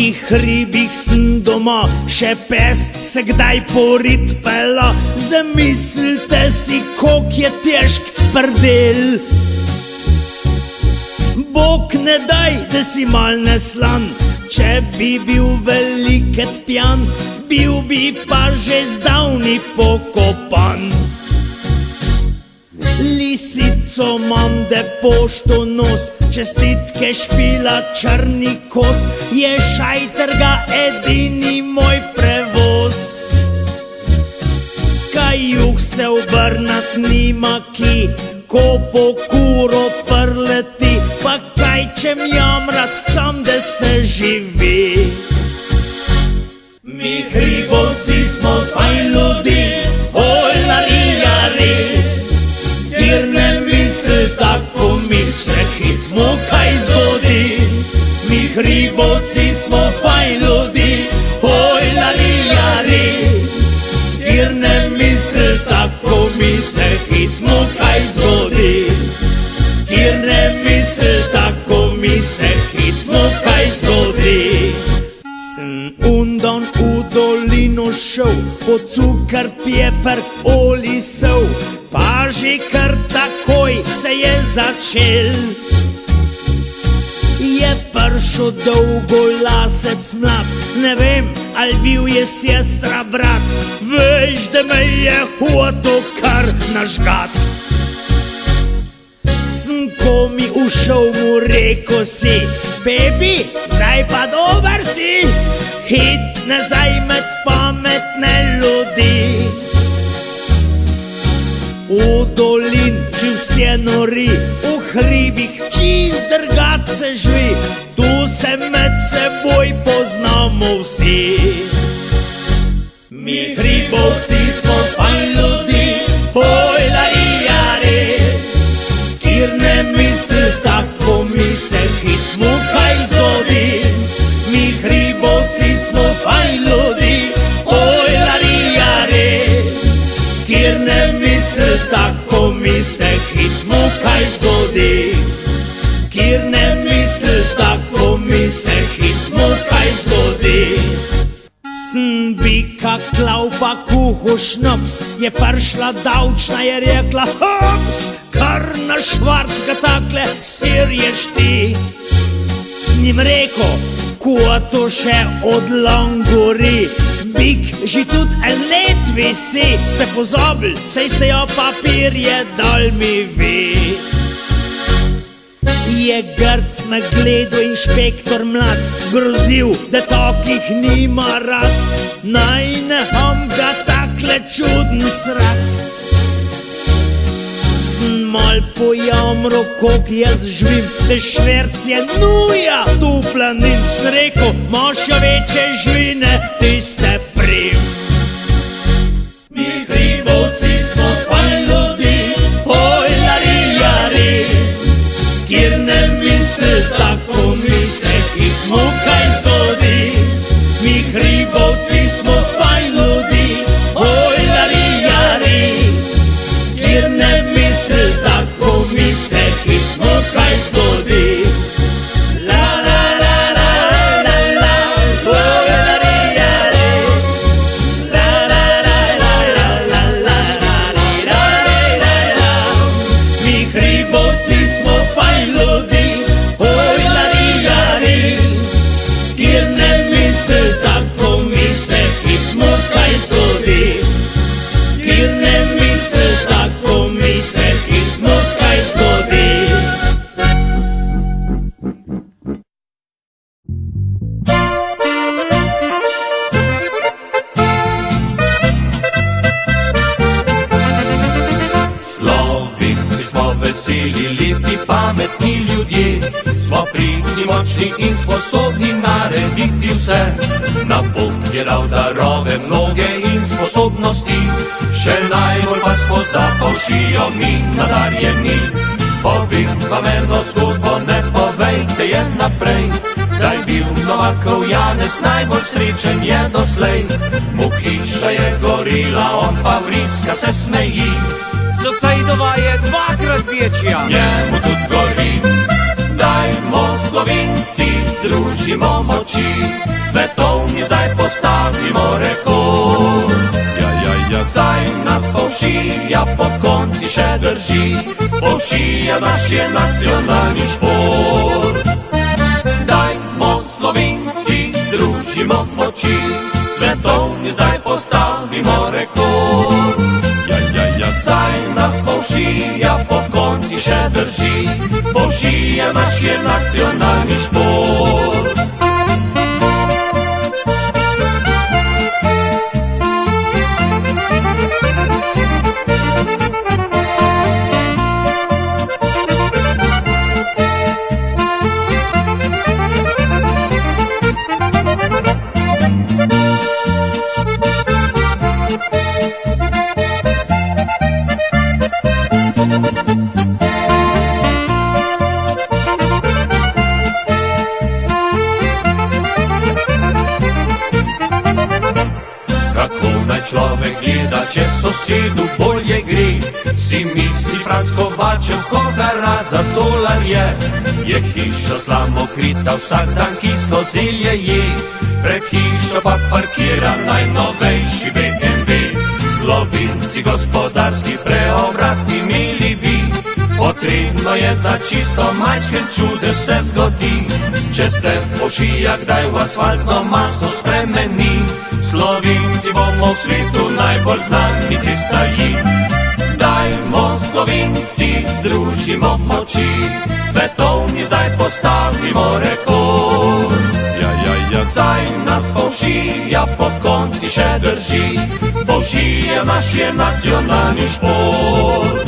takih hribih sem doma, še pes se kdaj porit pela. Zamislite si, koliko je težk prdel. Bog ne daj, da si mal neslan, če bi bil veliket pjan, bil bi pa že zdavni pokopan. Lisico mam, da pošto nos, čestitke špila črni kos, je šajtrga edini moj prevoz. Kajuh se obrnat nima ki, ko po kuro prleti, pa kaj čem jamrat, sam da se živi. Mi hribovci smo fajn ljudi, olarijari, kjer ne misli tako mi, se hitmo kaj zgodi. Mi hribovci smo fajn ljudi, olarijari, kjer ne misli tako mi, se hitmo kaj zgodi. Kjer ne misli tako mi, se hitmo kaj zgodi. Sem undan v dolino šel, po cukar, pjeper, oli, sol, pa že kar takoj se je začel. Je pršel dolgolasec mlad, ne vem, ali bil je sestra brat, veš, da me je hotel kar nažgat. Sem ko mi ušel, mu rekel si, baby, zdaj pa dober si, hit nazaj med pametne ljudi. V dolin že vse nori, v hribih čist drgat se živi, tu se med seboj poznamo vsi. Mi hribovci smo fajn ljudi, olarijari, kjer ne misli tako mi, se hitmo kaj zgodi. Mi hribovci smo fajn ljudi, olarijari, kjer ne misli tako mi, se hitmo kaj zgodi. Kjer ne misli tako mi, se hitmo kaj zgodi. Sem bika klav pa kuhu šnops, je prišla davčna, je rekla hops, kar na švarc ga takle sirješ ti. S njim rekel, ko to še odlong gori, bik že tudi en let visi, ste pozabili, saj ste jo papirje dal mi vi. Je grd me gledal inšpektor mlad, grozil, da takih nima rad, naj neham ga takle čuden srat. Sem mal pojamro, kolik jaz živim, da šverc je nuja tu planin. Sem rekel, imaš jo večje živine, tiste prim. Mi hribovci smo fajn ljudi, olarijari, kjer ne misli tako mi, se hitmo kaj zgodi. Mi hribovci smo fajn ljudi, olarijari, kjer ne misli tako mi, se hitmo kaj zgodi. La la la la la la, olarijari, la la la la la la la la la la. Mi hribovci smo fajn ljudi, olarijari, kjer ne misli tako mi, se hitmo kaj zgodi. Kjer ne misli tako mi, se hitmo kaj zgodi. Slovenci smo veseli, lepi, pametni ljudje, smo pridni, močni in sposobni narediti vse. Nam Bog je dal darove mnoge in sposobnosti, še najbolj pa smo za fovšijo mi nadarjeni. Povem vam eno zgodbo, ne povejte je naprej, da je bil Novakov Janez najbolj srečen je doslej. Mu hiša je gorila, on pa vriska se smeji, Sosejdova je dvakrat večja, njemu tudi gori. Dajmo Slovenci, združimo moči, svetovni zdaj postavimo rekord. Saj nas fovšija po konci še drži, fovšija naš je nacionalni šport. Dajmo Slovenci, združimo moči, svetovni zdaj postavimo rekord. Saj nas fovšija po konci še drži, fovšija naš je nacionalni šport. Človek gleda, če sosedu bolje gre, si misli Franc Kovačev, koga raza dolar je. Je hiša slamokrita, vsak dan kislo zelje je, pred hišo pa parkira najnovejši BMW. Slovenci gospodarski preobrat imeli bi, potrebno je, da čisto majčken čudež se zgodi. Če se fovšija kdaj v asfaltno maso spremeni, Slovenci bomo v svetu najbolj znani si staji. Dajmo Slovenci, združimo moči, svetovni zdaj postavimo rekord. Saj nas fovšija po konci še drži, fovšija naš je nacionalni šport.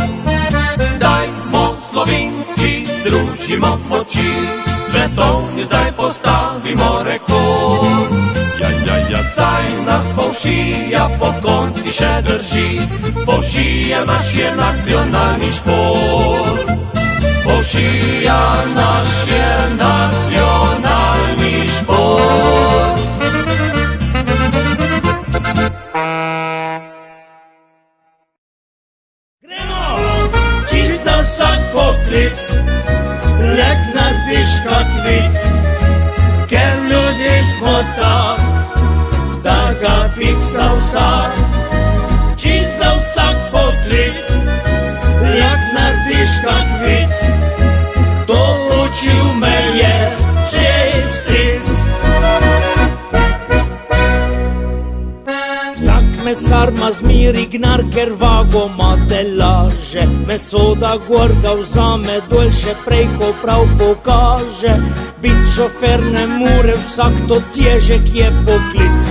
Dajmo Slovenci, združimo moči, svetovni zdaj postavimo rekord. Saj nas fovšija po konci še drži, fovšija naš je nacionalni šport. Fovšija naš je nacionalni šport. Gremo, čisto za vsak poklic, lek narediš kak vic, ker ljudje smo tam, da ga piksa vsak. Čisto za vsak poklic, lek narediš kak vic, to učil me je že stric. Vsak mesar ma zmeri gnar, ker vago ma te laže, meso da gor ga vzame dol, še prej ko prav pokaže. Bit šofer ne more, vsak to težek je poklic,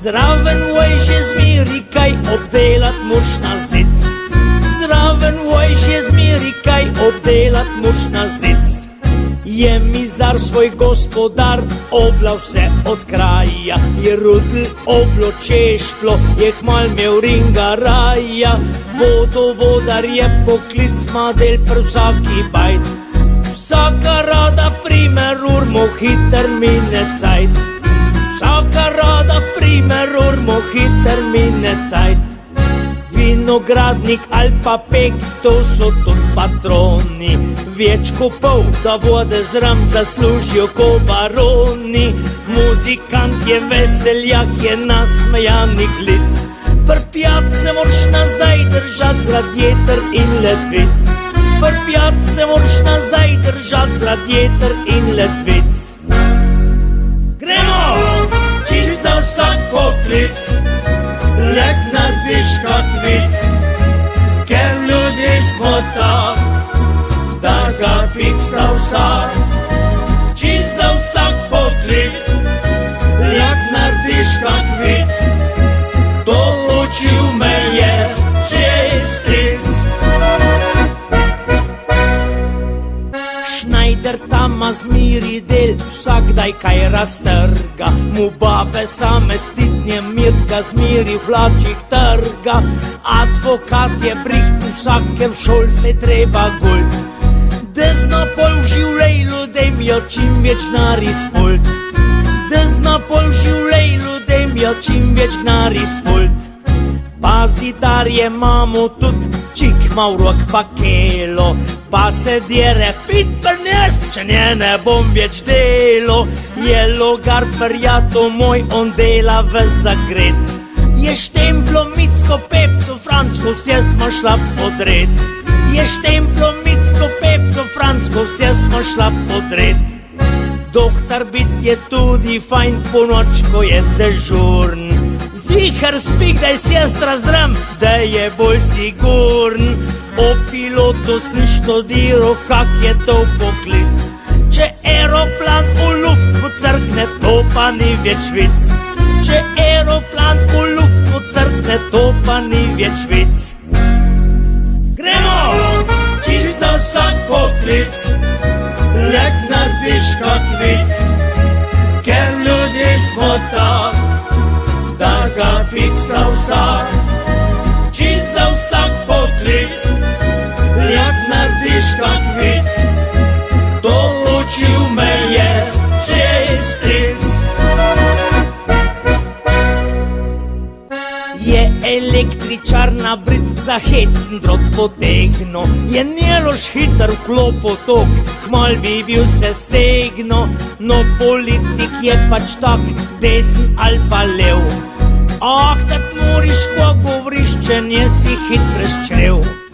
zraven voj že zmeri kaj obdelat moraš na zic. Zraven voj že zmeri kaj obdelat moraš na zic. Je mizar svoj gospodar, obla vse od kraja, je rudl oblo češplo, je hmal mev ringa raja. Vodovodar je poklic, ma del pr vsaki bajt, vsaka rada primer urmo hiter mine cajt. Vsaka rada primer urmo hiter mine cajt. Vinogradnik ali pa pek, to so tudi patroni, več ko pol, da vode zram zaslužijo ko baroni. Muzikant je veseljak, je nasmejanih lic, prpjat se moraš nazaj držat z radiator in ledvic. Prpjat se moraš nazaj držat z radiator in ledvic. Gremo, čisto za vsak poklic, lek narediš kak vic, ker ljudje smo tam, da ga piksa vsak. Čisto za vsak poklic, lek narediš kak vic, to učil me je že stric. Šnajder tama zmiri del, vsakdaj kaj raztrga, mu babe same stitnje mirka zmiri v hlačih trga. Advokat je briht, vsakem šol se treba gult, da zna pol v življenju, da imajo čim več gnari spult. Da zna pol v življenju, da imajo čim več gnari spult. Pa zidarje imamo tudi, čik ma v rok pa kelo, pa se dere pit prnes, če ne bom več delo. Je logar prijatelj moj, on dela v Zagred. Je štemplo Micko Pepco, Franco, vse smo šla podred. Je štemplo Micko Pepco, Franco, vse smo šla podred. Doktor bit je tudi fajn, po noč, ko je dežurn. Zihar spi, kdaj sestra zram, da je bolj sigurn. O pilotu sem študiral, kak je to poklic. Če aeroplan v luft pocrkne, to pa ni več vic. Če aeroplan v luft pocrkne, to pa ni več vic. Gremo! Čisto za vsak poklic, lek narediš kak vic. Ker ljudje smo tak, da ga piksa vsak. Čisto za vsak poklic, lek narediš kak vic. To učil me je že stric. Je električar na brit za hecen drot potegno. Je njelož hiter v klopo tok, kmal bi bil se stegno. No politik je pač tak, desen ali pa lev. Ah, tak moriš, ko govoriš, če nisi hit brez črev.